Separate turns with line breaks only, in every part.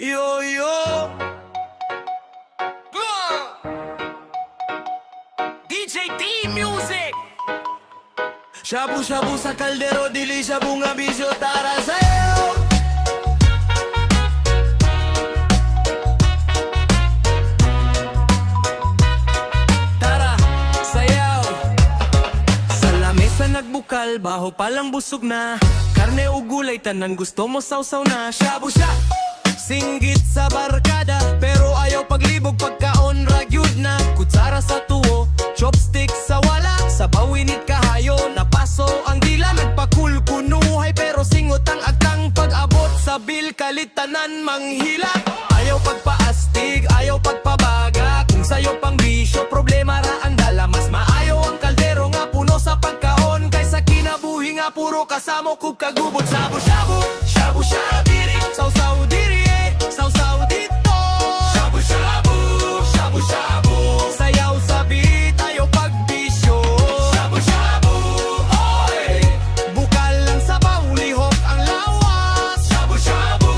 Yo, yo. DJ D Music. Shabu-shabu sa kaldero, dili shabu nga bisyo, tara sayo. Tara, sayaw. Sa lamesa nagbukal, baho palang busog na. Karne o gulay, tanan gusto mo sausaw na. Shabu-shabu singgit sa barkada, pero ayaw paglibog pagkaon ragyud na. Kutsara sa tuwo, chopstick sa wala, sa bawinit kahayo, napaso ang dila. Nagpakulkunuhay pero singot ang agtang pag-abot sa bil, kalitanan manghila. Ayaw pagpaastig, ayaw pagpabaga, kung sayo pang bisyo, problema ra ang dala. Mas maayo ang kaldero nga puno sa pagkaon, kaysa kinabuhi nga puro kasamo kub kagubot. Shabu-shabu, shabu-shabu, sausaw diri, sausaw dito. Shabu-shabu, shabu-shabu, sayaw sa beat, ayaw pagbisyo. Shabu-shabu, oy, bukal lang sabaw, lihok ang lawas. Shabu-shabu,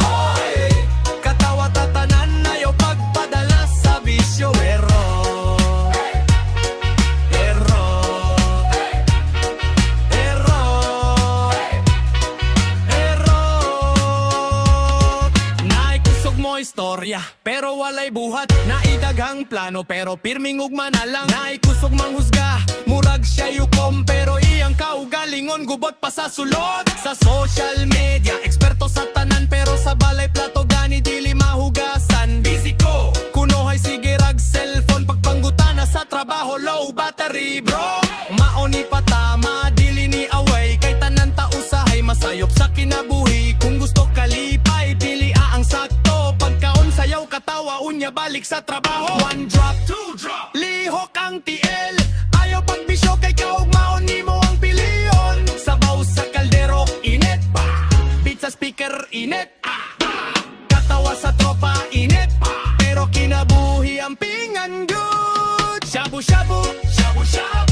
oy, katawa tatanan, ayaw pagpadala sa bisyo. Istorya, pero walay buhat. Naidaghang plano, pero pirming ugma na lang. Naikusog manghusga, murag siya yukom, pero iyang kaugalingon gubot pa sa sulod. Sa social media, eksperto sa tanan, pero sa balay plato gani dili mahugasan. Busy ko, kunohay sige rag cellphone, pagpanggutana sa trabaho, low battery bro. Maoni patama, dili ni away, kay tanan ta usahay, masayop sa kinabuhi. Kung gusto kalipay, dili aang sakto, pagkaon sayaw katawa, unya balik sa trabaho. One drop, two drop, lihok ang TL, ayaw pagbisyo kay kaugmaon nimo ang piliyon. Sabaw sa kaldero, init pa, beat sa speaker, init katawa sa tropa, init pero kinabuhi ang pingan good. Shabu-shabu, shabu-shabu,